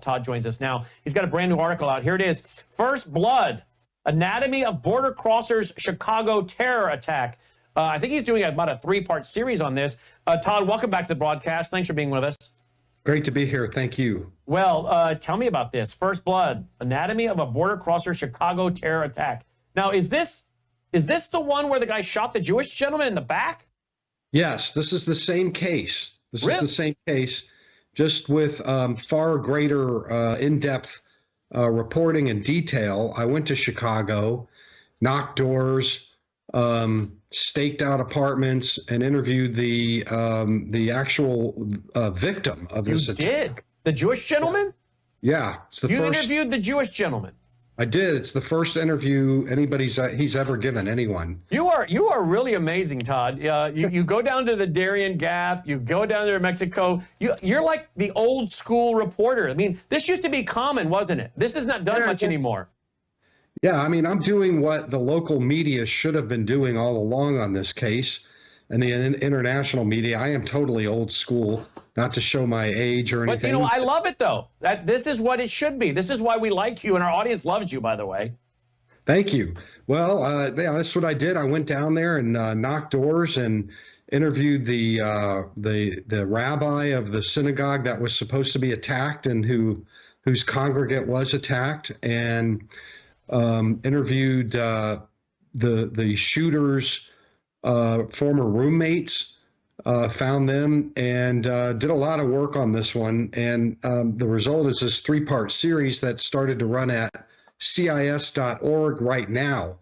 Todd joins us now. He's got a brand new article out. Here it is. First Blood, Anatomy of Border Crossers Chicago Terror Attack. I think he's doing about a 3-part series on this. Todd, welcome back to the broadcast. Thanks for being with us. Great to be here. Thank you. Well, tell me about this. First Blood, Anatomy of a Border Crosser Chicago Terror Attack. Now, is this the one where the guy shot the Jewish gentleman in the back? Yes, this is the same case. This Really? is the same case, just with far greater in-depth reporting and detail. I went to Chicago, knocked doors, staked out apartments, and interviewed the actual victim of this attack. You did? The Jewish gentleman? Yeah, it's the You first. interviewed the Jewish gentleman. I did. It's the first interview he's ever given anyone. You are really amazing, Todd. You go down to the Darien Gap. You go down there to Mexico. You're like the old school reporter. I mean, this used to be common, wasn't it? This is not done much anymore. Yeah, I mean, I'm doing what the local media should have been doing all along on this case, and the international media. I am totally old school, not to show my age or anything. But, you know, I love it, though. This is what it should be. This is why we like you, and our audience loves you, by the way. Thank you. Well, yeah, that's what I did. I went down there and knocked doors and interviewed the rabbi of the synagogue that was supposed to be attacked and whose congregate was attacked, and interviewed the shooter's former roommates, found them, and did a lot of work on this one. And the result is this 3-part series that started to run at CIS.org right now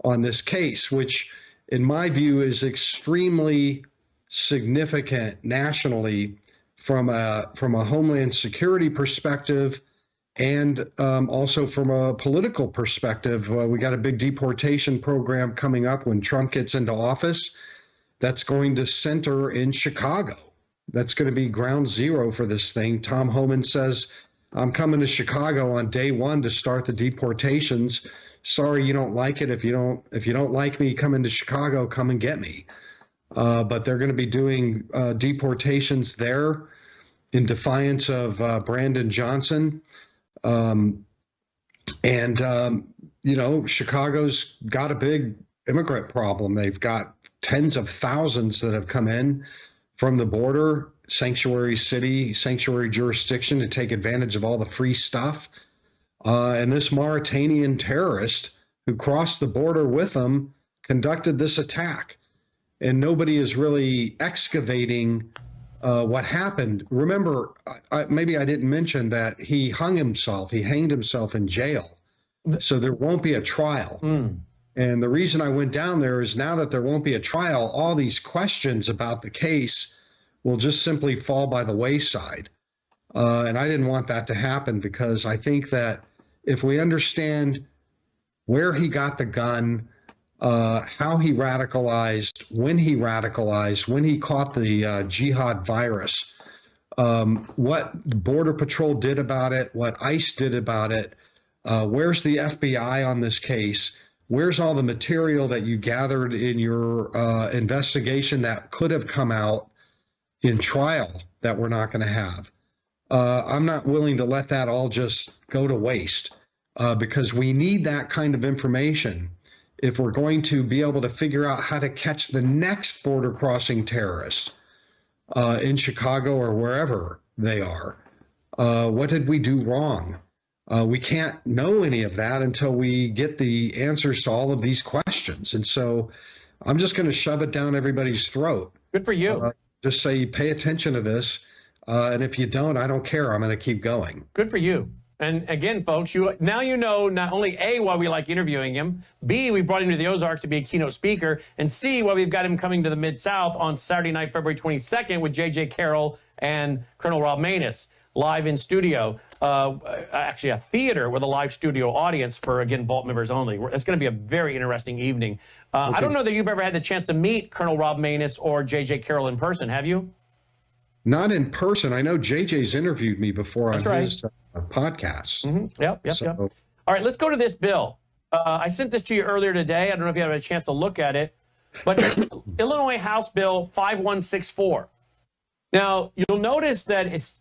on this case, which in my view is extremely significant nationally from a Homeland Security perspective, and also from a political perspective. We got a big deportation program coming up when Trump gets into office that's going to center in Chicago. That's going to be ground zero for this thing. Tom Homan says, I'm coming to Chicago on day 1 to start the deportations. Sorry, you don't like it. If you don't like me coming to Chicago, come and get me. But they're going to be doing deportations there in defiance of Brandon Johnson. Chicago's got a big immigrant problem. They've got tens of thousands that have come in from the border, sanctuary city, sanctuary jurisdiction, to take advantage of all the free stuff. And this Mauritanian terrorist who crossed the border with them conducted this attack. And nobody is really excavating what happened. Remember, maybe I didn't mention that he hanged himself in jail. So there won't be a trial. And the reason I went down there is now that there won't be a trial, all these questions about the case will just simply fall by the wayside. And I didn't want that to happen, because I think that if we understand where he got the gun, how he radicalized, when he caught the jihad virus, what the Border Patrol did about it, what ICE did about it, where's the FBI on this case, where's all the material that you gathered in your investigation that could have come out in trial that we're not going to have. I'm not willing to let that all just go to waste, because we need that kind of information if we're going to be able to figure out how to catch the next border crossing terrorist in Chicago or wherever they are. What did we do wrong? We can't know any of that until we get the answers to all of these questions. And so I'm just going to shove it down everybody's throat. Good for you. Just say, pay attention to this. And if you don't, I don't care. I'm going to keep going. Good for you. And again, folks, now you know not only A, why we like interviewing him, B, we brought him to the Ozarks to be a keynote speaker, and C, why we've got him coming to the Mid-South on Saturday night, February 22nd with J.J. Carroll and Colonel Rob Maness live in studio. Actually, a theater with a live studio audience for, again, Vault members only. It's going to be a very interesting evening. Okay. I don't know that you've ever had the chance to meet Colonel Rob Maness or J.J. Carroll in person, have you? Not in person. I know JJ's interviewed me before on his podcast. Mm-hmm. Yep. All right, let's go to this bill. I sent this to you earlier today. I don't know if you had a chance to look at it, but Illinois House Bill 5164. Now, you'll notice that it's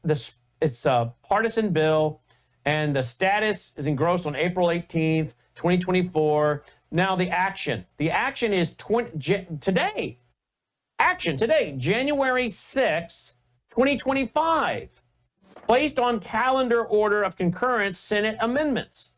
It's a partisan bill, and the status is engrossed on April 18th, 2024. Now the action. The action is today. Action today, January 6th, 2025. Placed on calendar order of concurrence, Senate amendments.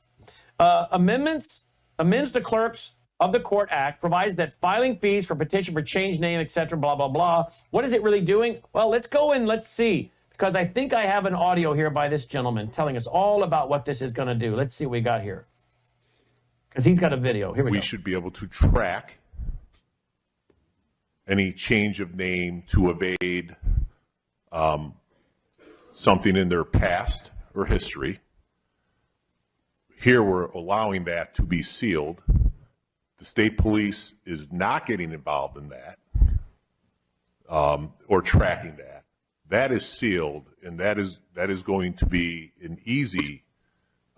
Amends the Clerks of the Court Act, provides that filing fees for petition for change name, etc., blah, blah, blah. What is it really doing? Well, let's go and let's see, because I think I have an audio here by this gentleman telling us all about what this is going to do. Let's see what we got here, because he's got a video. Here we go. We should be able to track any change of name to evade something in their past or history. Here we're allowing that to be sealed. The state police is not getting involved in that or tracking that. That is sealed, and that is going to be an easy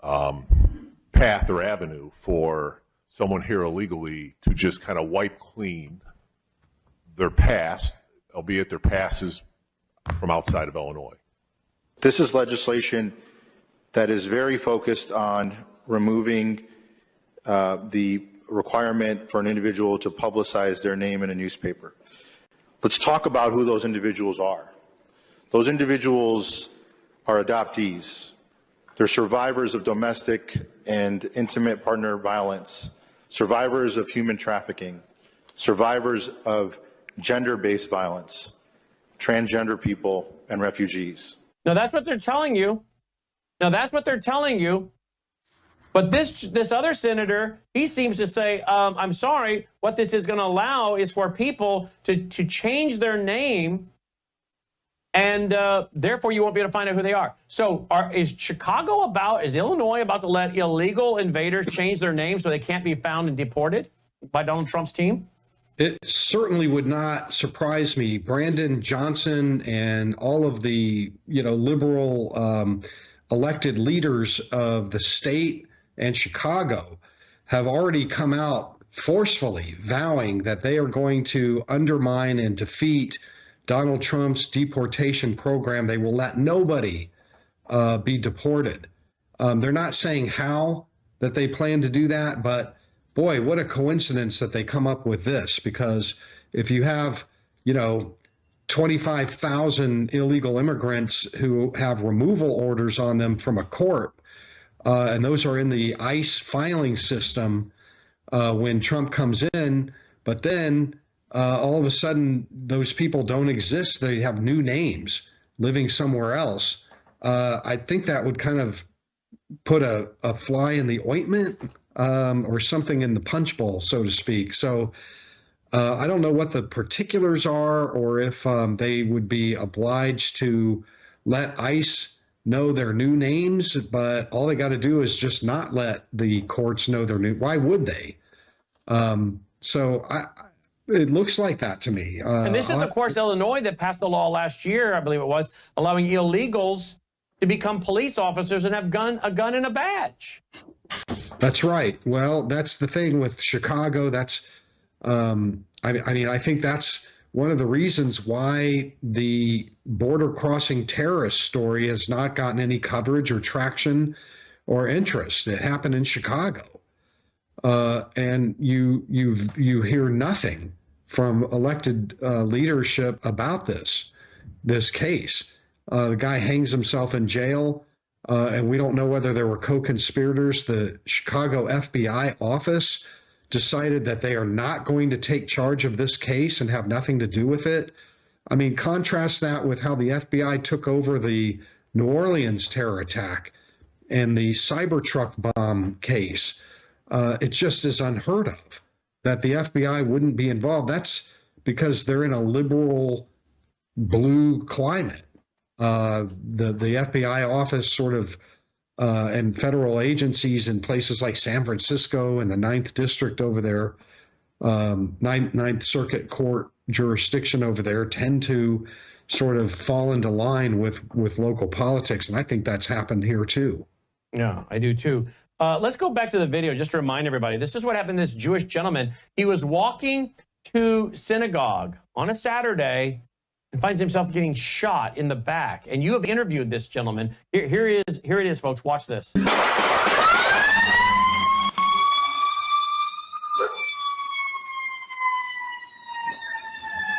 path or avenue for someone here illegally to just kind of wipe clean their past, albeit their past is from outside of Illinois. This is legislation that is very focused on removing the requirement for an individual to publicize their name in a newspaper. Let's talk about who those individuals are. Those individuals are adoptees. They're survivors of domestic and intimate partner violence, survivors of human trafficking, survivors of gender-based violence, transgender people, and refugees. Now, that's what they're telling you. But this other senator, he seems to say, I'm sorry, what this is going to allow is for people to change their name, and therefore you won't be able to find out who they are. So is Illinois about to let illegal invaders change their name so they can't be found and deported by Donald Trump's team? It certainly would not surprise me. Brandon Johnson and all of the, liberal elected leaders of the state and Chicago have already come out forcefully vowing that they are going to undermine and defeat Donald Trump's deportation program. They will let nobody be deported. They're not saying how that they plan to do that, but boy, what a coincidence that they come up with this, because if you have, 25,000 illegal immigrants who have removal orders on them from a court, and those are in the ICE filing system when Trump comes in, but then all of a sudden those people don't exist. They have new names living somewhere else. I think that would kind of put a fly in the ointment or something in the punch bowl, so to speak. So I don't know what the particulars are, or if they would be obliged to let ICE know their new names, but all they got to do is just not let the courts know their new. Why would they? It looks like that to me. And this is, of course, Illinois that passed a law last year, I believe it was, allowing illegals to become police officers and have a gun and a badge. That's right. Well, that's the thing with Chicago. That's, I think that's one of the reasons why the border crossing terrorist story has not gotten any coverage or traction or interest. It happened in Chicago, and you hear nothing from elected leadership about this case. The guy hangs himself in jail. And we don't know whether there were co-conspirators. The Chicago FBI office decided that they are not going to take charge of this case and have nothing to do with it. I mean, contrast that with how the FBI took over the New Orleans terror attack and the Cybertruck bomb case. It just is unheard of that the FBI wouldn't be involved. That's because they're in a liberal blue climate. The FBI office sort of and federal agencies in places like San Francisco and the 9th District over there, 9th Circuit Court jurisdiction over there, tend to sort of fall into line with local politics. And I think that's happened here too. Yeah, I do too. Let's go back to the video just to remind everybody. This is what happened to this Jewish gentleman. He was walking to synagogue on a Saturday, and finds himself getting shot in the back. And you have interviewed this gentleman. Here it is, folks. Watch this.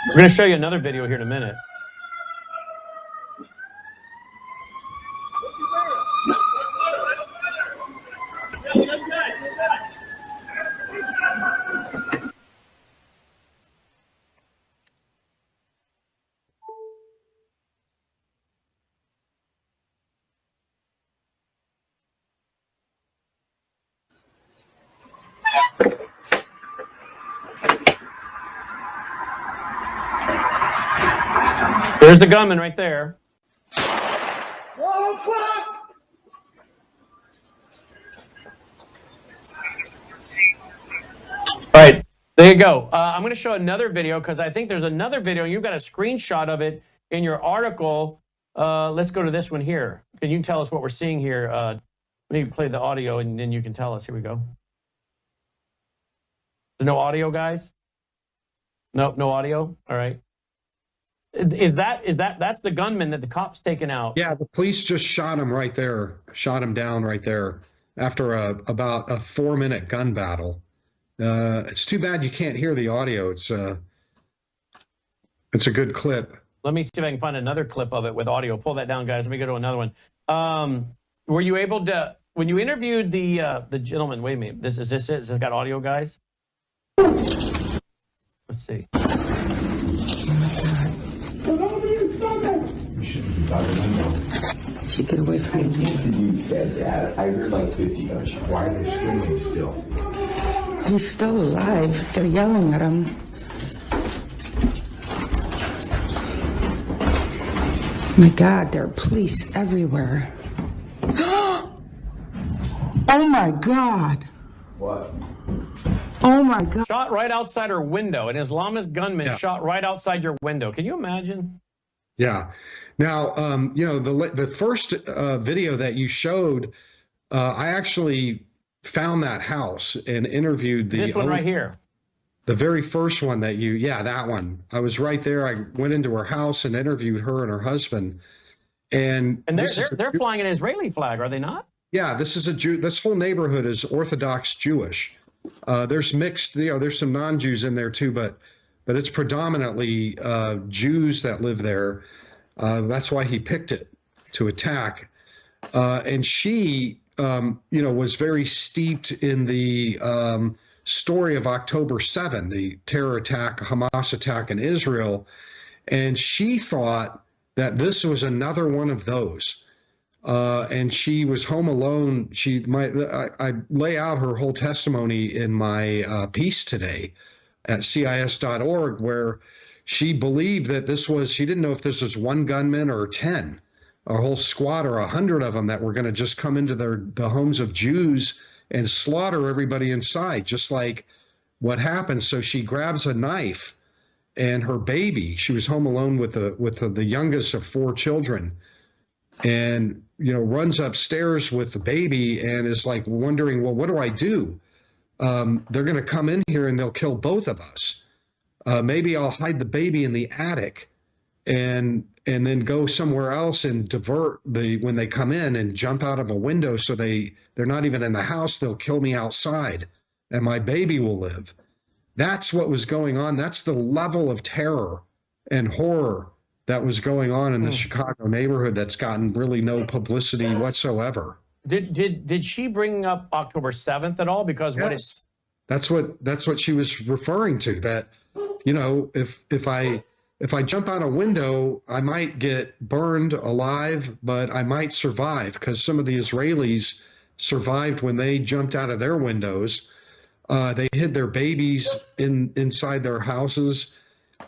We're going to show you another video here in a minute. There's the gunman right there. All right, there you go. I'm going to show another video because I think there's another video. You've got a screenshot of it in your article. Let's go to this one here. Can you tell us what we're seeing here? Let me play the audio and then you can tell us. Here we go. There's no audio, guys? Nope, no audio. All right. That's the gunman that the cops taken out? Yeah, the police just shot him right there, shot him down right there after about a 4-minute gun battle. It's too bad you can't hear the audio. It's a good clip. Let me see if I can find another clip of it with audio. Pull that down, guys. Let me go to another one. Were you able to, when you interviewed the gentleman? Wait a minute. Is this it? Has this got audio, guys? Let's see. She get away from me. You said that. I heard like 50 gunshots. Why are they screaming still? He's still alive. They're yelling at him. My God, there are police everywhere. Oh my God. What? Oh my God. Shot right outside her window. An Islamist gunman shot right outside your window. Can you imagine? Yeah. Now, the first video that you showed, I actually found that house and interviewed this one right here. The very first one that that one. I was right there. I went into her house and interviewed her and her husband. And they're flying an Israeli flag, are they not? Yeah, this is this whole neighborhood is Orthodox Jewish. There's mixed, there's some non-Jews in there too, but it's predominantly Jews that live there. That's why he picked it to attack. And she, was very steeped in the story of October 7, the terror attack, Hamas attack in Israel. And she thought that this was another one of those. And she was home alone. I lay out her whole testimony in my piece today at CIS.org, where she believed that she didn't know if this was one gunman or 10, a whole squad or 100 of them that were going to just come into the homes of Jews and slaughter everybody inside, just like what happened. So she grabs a knife and her baby. She was home alone with the youngest of 4 children, and runs upstairs with the baby and is like wondering, well, what do I do? They're going to come in here and they'll kill both of us. Maybe I'll hide the baby in the attic and then go somewhere else and divert when they come in and jump out of a window so they're not even in the house. They'll kill me outside and my baby will live. That's what was going on. That's the level of terror and horror that was going on in the Chicago neighborhood that's gotten really no publicity whatsoever. Did she bring up October 7th at all? Because yes. That's what she was referring to, that if I jump out a window, I might get burned alive, but I might survive, because some of the Israelis survived when they jumped out of their windows. They hid their babies inside their houses.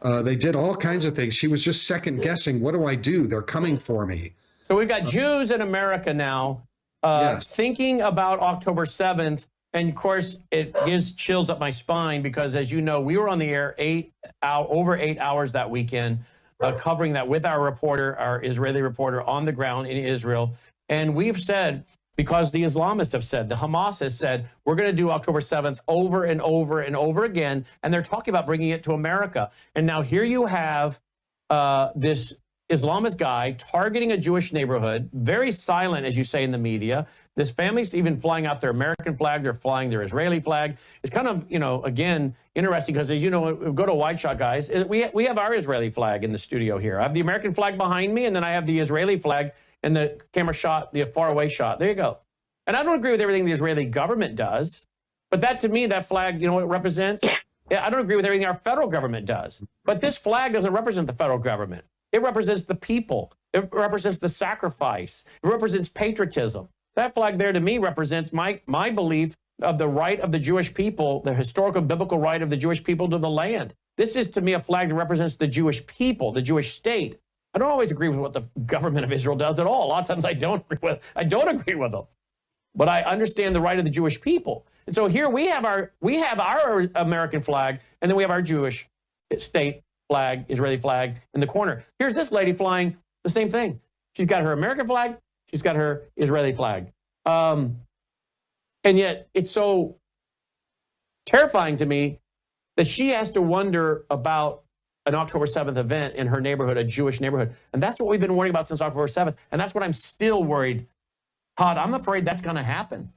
They did all kinds of things. She was just second guessing. What do I do? They're coming for me. So we've got Jews in America now thinking about October 7th. And of course, it gives chills up my spine because, as you know, we were on the air over 8 hours that weekend, covering that with our Israeli reporter on the ground in Israel. And we've said, because the Islamists have said, the Hamas has said, we're going to do October 7th over and over and over again. And they're talking about bringing it to America. And now here you have this Islamist guy targeting a Jewish neighborhood, very silent, as you say, in the media. This family's even flying out their American flag. They're flying their Israeli flag. It's kind of, again, interesting because, as you know, we go to Wide Shot, guys. We have our Israeli flag in the studio here. I have the American flag behind me, and then I have the Israeli flag and the camera shot, the faraway shot. There you go. And I don't agree with everything the Israeli government does, but that, to me, that flag, you know what it represents? I don't agree with everything our federal government does, but this flag doesn't represent the federal government. It represents the people. It represents the sacrifice. It represents patriotism. That flag there, to me, represents my belief of the right of the Jewish people, the historical biblical right of the Jewish people to the land. This is, to me, a flag that represents the Jewish people, the Jewish state. I don't always agree with what the government of Israel does at all. A lot of times I don't agree with them. But I understand the right of the Jewish people. And so here we have our American flag, and then we have our Jewish state flag, Israeli flag in the corner. Here's this lady flying the same thing. She's got her American flag. She's got her Israeli flag. And yet it's so terrifying to me that she has to wonder about an October 7th event in her neighborhood, a Jewish neighborhood. And that's what we've been worrying about since October 7th. And that's what I'm still worried. Todd, I'm afraid that's going to happen.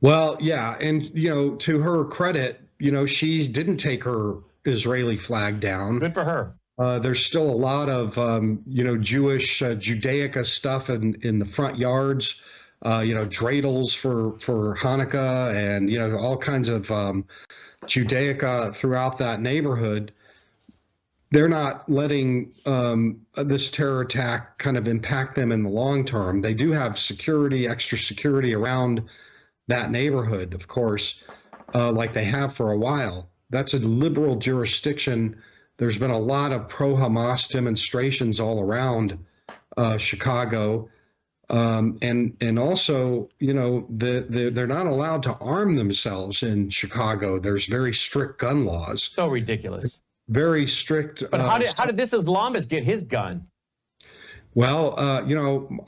Well, yeah. And, to her credit, she didn't take her Israeli flag down. Good for her. There's still a lot of, Jewish Judaica stuff in the front yards, dreidels for Hanukkah and, all kinds of Judaica throughout that neighborhood. They're not letting this terror attack kind of impact them in the long term. They do have security, extra security around that neighborhood, of course, like they have for a while. That's a liberal jurisdiction. There's been a lot of pro-Hamas demonstrations all around Chicago. And also, they're not allowed to arm themselves in Chicago. There's very strict gun laws. So ridiculous. Very strict. But how did this Islamist get his gun? Well,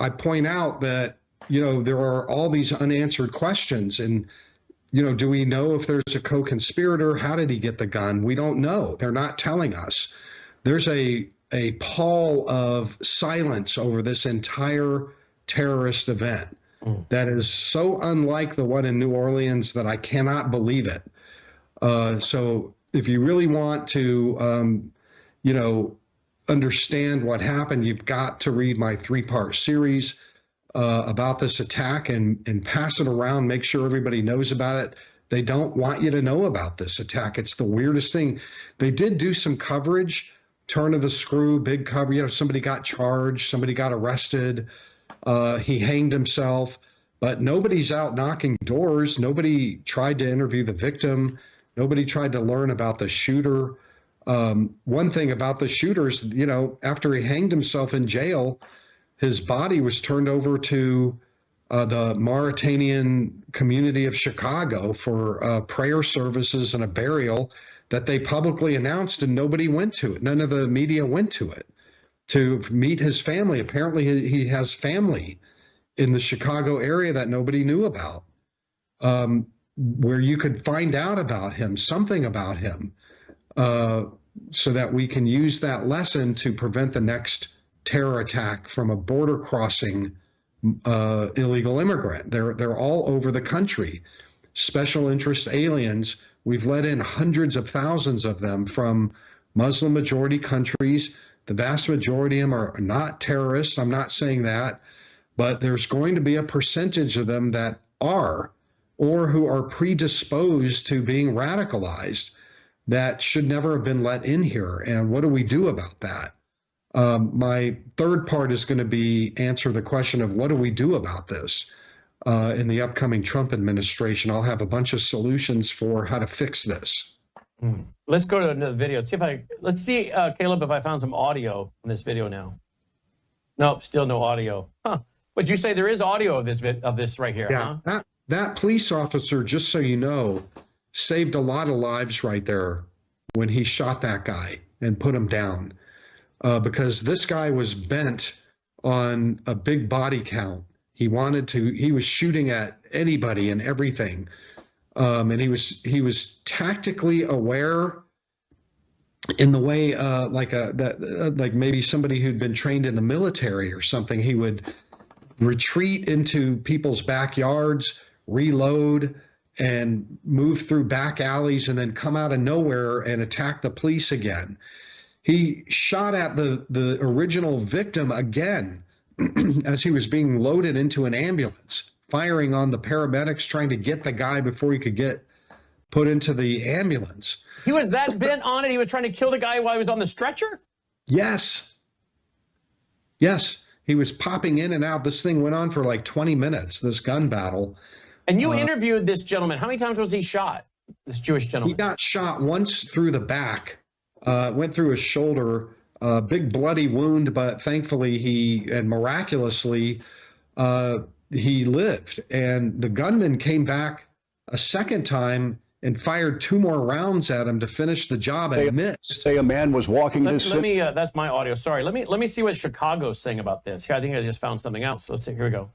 I point out that, there are all these unanswered questions. And, do we know if there's a co-conspirator? How did he get the gun? We don't know. They're not telling us. There's a pall of silence over this entire terrorist event that is so unlike the one in New Orleans that I cannot believe it. So if you really want to, understand what happened, you've got to read my 3-part series about this attack and pass it around, make sure everybody knows about it. They don't want you to know about this attack. It's the weirdest thing. They did do some coverage, turn of the screw, big cover. Somebody got charged, somebody got arrested. He hanged himself, but nobody's out knocking doors. Nobody tried to interview the victim. Nobody tried to learn about the shooter. One thing about the shooters, after he hanged himself in jail, his body was turned over to the Mauritanian community of Chicago for prayer services and a burial that they publicly announced, and nobody went to it. None of the media went to it to meet his family. Apparently he has family in the Chicago area that nobody knew about, where you could find out about him, something about him, so that we can use that lesson to prevent the next terror attack from a border crossing illegal immigrant. They're all over the country. Special interest aliens, we've let in hundreds of thousands of them from Muslim majority countries. The vast majority of them are not terrorists. I'm not saying that, but there's going to be a percentage of them that are, or who are predisposed to being radicalized, that should never have been let in here. And what do we do about that? My third part is going to be answer the question of what do we do about this in the upcoming Trump administration. I'll have a bunch of solutions for how to fix this. Let's go to another video. Let's see, Caleb, if I found some audio in this video now. Nope, still no audio. Huh. But you say there is audio of this right here, yeah, huh? That police officer, just so you know, saved a lot of lives right there when he shot that guy and put him down. Because this guy was bent on a big body count. He was shooting at anybody and everything. And he was tactically aware in the way like maybe somebody who'd been trained in the military or something. He would retreat into people's backyards, reload, and move through back alleys, and then come out of nowhere and attack the police again. He shot at the original victim again as he was being loaded into an ambulance, firing on the paramedics, trying to get the guy before he could get put into the ambulance. He was that bent on it, he was trying to kill the guy while he was on the stretcher? Yes. Yes. He was popping in and out. This thing went on for like 20 minutes, this gun battle. And you interviewed this gentleman. How many times was he shot, this Jewish gentleman? He got shot once through the back, went through his shoulder, big bloody wound, but thankfully and miraculously, he lived. And the gunman came back a second time and fired 2 more rounds at him to finish the job and missed. Say a man was walking to that's my audio. Sorry. Let me see what Chicago's saying about this. Here, I think I just found something else. Let's see. Here we go.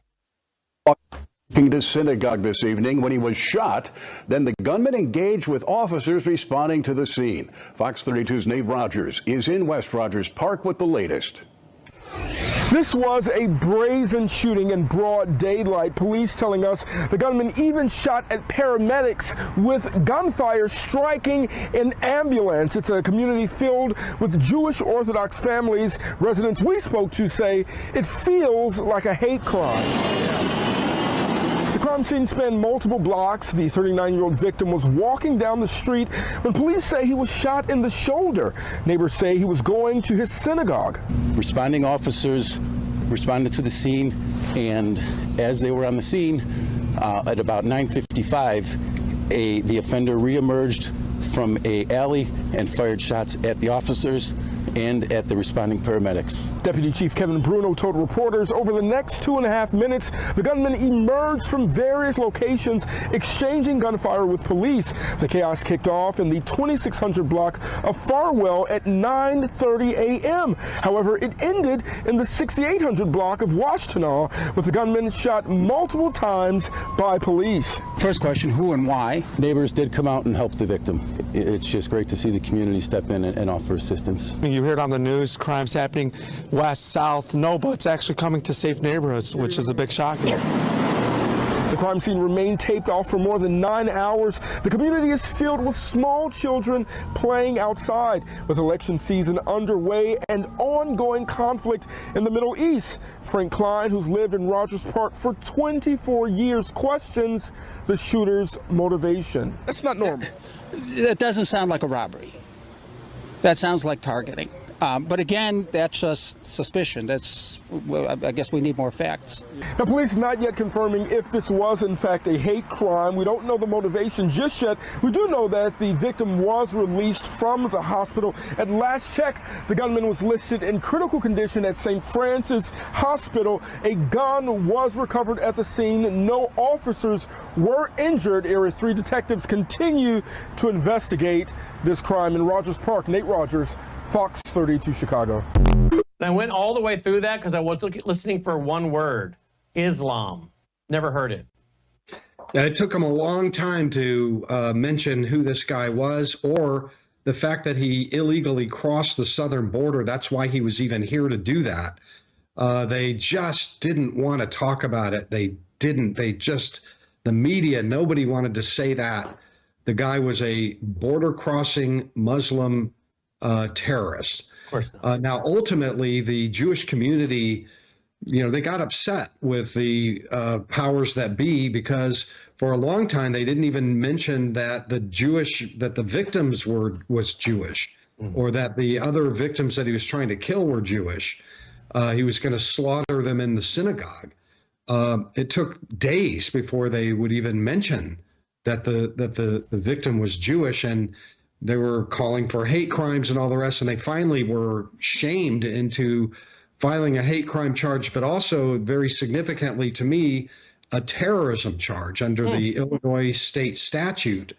walking to synagogue this evening when he was shot. Then the gunman engaged with officers responding to the scene. Fox 32's Nate Rogers is in West Rogers Park with the latest. This was a brazen shooting in broad daylight. Police telling us the gunman even shot at paramedics with gunfire striking an ambulance. It's a community filled with Jewish Orthodox families. Residents we spoke to say it feels like a hate crime. The crime scene spanned multiple blocks. The 39-year-old victim was walking down the street when police say he was shot in the shoulder. Neighbors say he was going to his synagogue. Responding officers responded to the scene, and as they were on the scene, at about 9:55, the offender reemerged from an alley and fired shots at the officers and at the responding paramedics. Deputy Chief Kevin Bruno told reporters over the next 2.5 minutes, the gunman emerged from various locations, exchanging gunfire with police. The chaos kicked off in the 2600 block of Farwell at 9:30 a.m. However, it ended in the 6800 block of Washtenaw, with the gunman shot multiple times by police. First question, who and why? Neighbors did come out and help the victim. It's just great to see the community step in and offer assistance. You hear it on the news, crimes happening west, south. No, but it's actually coming to safe neighborhoods, which is a big shock. The crime scene remained taped off for more than 9 hours. The community is filled with small children playing outside. With election season underway and ongoing conflict in the Middle East, Frank Klein, who's lived in Rogers Park for 24 years, questions the shooter's motivation. That's not normal. That doesn't sound like a robbery. That sounds like targeting. But again, that's just suspicion. I guess we need more facts. Now, police not yet confirming if this was in fact a hate crime. We don't know the motivation just yet. We do know that the victim was released from the hospital. At last check, the gunman was listed in critical condition at St. Francis Hospital. A gun was recovered at the scene. No officers were injured. Area 3 detectives continue to investigate this crime in Rogers Park. Nate Rogers, Fox 32 Chicago. I went all the way through that because I was listening for one word: Islam. Never heard it. It took him a long time to mention who this guy was, or the fact that he illegally crossed the southern border. That's why he was even here to do that. They just didn't want to talk about it. They didn't. The media, nobody wanted to say that. The guy was a border-crossing Muslim terrorist. Of course not. Now, ultimately, the Jewish community, they got upset with the powers that be, because for a long time they didn't even mention that the victims was Jewish, or that the other victims that he was trying to kill were Jewish. He was going to slaughter them in the synagogue. It took days before they would even mention that the victim was Jewish, and they were calling for hate crimes and all the rest, and they finally were shamed into filing a hate crime charge, but also, very significantly to me, a terrorism charge under the Illinois state statute,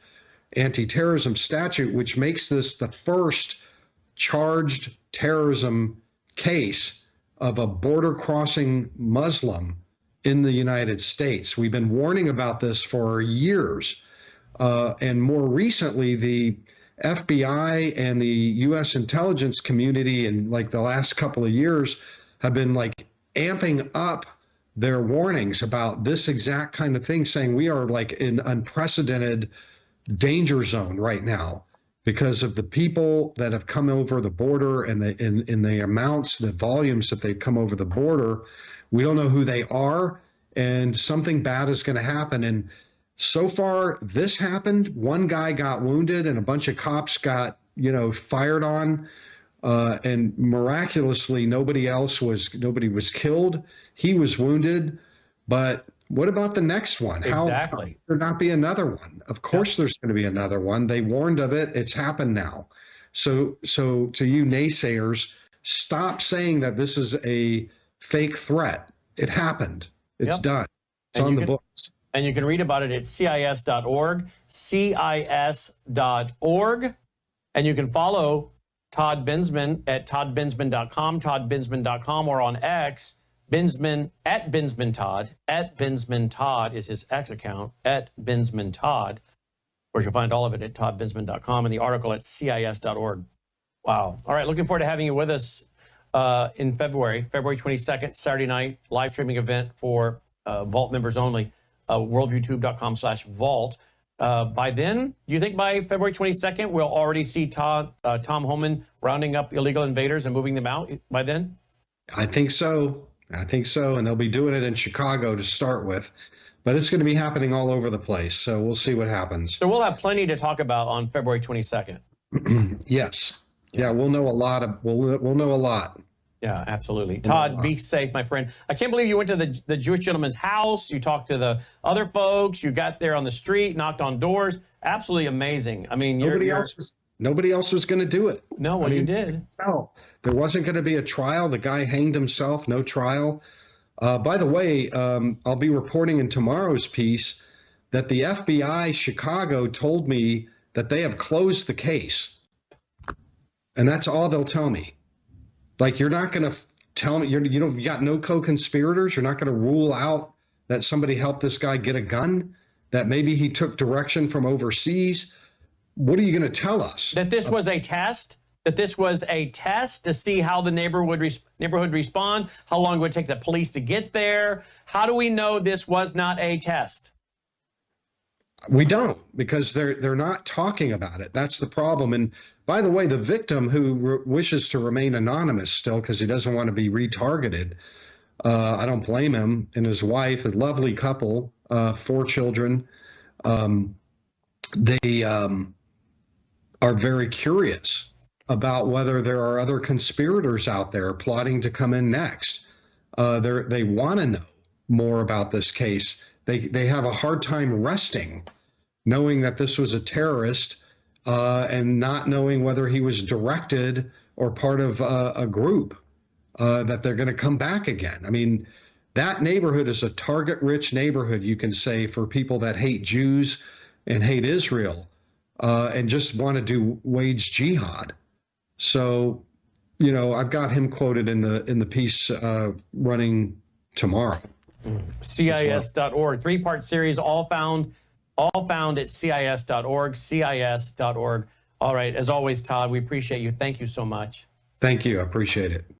anti-terrorism statute, which makes this the first charged terrorism case of a border-crossing Muslim in the United States. We've been warning about this for years, and more recently, the FBI and the U.S. intelligence community in like the last couple of years have been like amping up their warnings about this exact kind of thing, saying we are like in unprecedented danger zone right now because of the people that have come over the border and the amounts, the volumes that they've come over the border. We don't know who they are, and something bad is going to happen. And so far, this happened. One guy got wounded, and a bunch of cops got, fired on, and miraculously, nobody was killed. He was wounded, but what about the next one? Exactly. How there not be another one? Of course, there's going to be another one. They warned of it. It's happened now. So to you naysayers, stop saying that this is a fake threat. It happened. It's done. It's on the books. And you can read about it at CIS.org, CIS.org. And you can follow Todd Bensman at toddbensman.com, toddbensman.com, or on X, Bensman at Bensman Todd. At Bensman Todd is his X account, at Bensman Todd. Of course, you'll find all of it at toddbensman.com and the article at CIS.org. Wow. All right, looking forward to having you with us in February 22nd, Saturday night, live streaming event for Vault members only, worldyoutube.com/vault. By then, do you think by February 22nd, we'll already see Tom Homan rounding up illegal invaders and moving them out by then? I think so. And they'll be doing it in Chicago to start with. But it's going to be happening all over the place. So we'll see what happens. So we'll have plenty to talk about on February 22nd. Yes. Yeah, we'll know a lot. We'll know a lot. Yeah, absolutely. Todd, be safe, my friend. I can't believe you went to the Jewish gentleman's house. You talked to the other folks. You got there on the street, knocked on doors. Absolutely amazing. I mean, nobody else was going to do it. No, well, you did. No, there wasn't going to be a trial. The guy hanged himself. No trial. By the way, I'll be reporting in tomorrow's piece that the FBI Chicago told me that they have closed the case, and that's all they'll tell me. Like, you're not going to tell me, you got no co-conspirators. You're not going to rule out that somebody helped this guy get a gun, that maybe he took direction from overseas. What are you going to tell us? That this was a test? That this was a test to see how the neighborhood respond? How long it would take the police to get there? How do we know this was not a test? We don't, because they're not talking about it. That's the problem. And by the way, the victim, who wishes to remain anonymous still because he doesn't want to be retargeted, I don't blame him, and his wife, a lovely couple, 4 children, they are very curious about whether there are other conspirators out there plotting to come in next. They want to know more about this case. They have a hard time resting, knowing that this was a terrorist, and not knowing whether he was directed or part of a group, that they're going to come back again. I mean, that neighborhood is a target-rich neighborhood, you can say, for people that hate Jews and hate Israel, and just want to wage jihad. So, I've got him quoted in the piece running tomorrow. CIS.org, 3-part series, all found at CIS.org, CIS.org. All right, as always, Todd, we appreciate you. Thank you so much. Thank you. I appreciate it.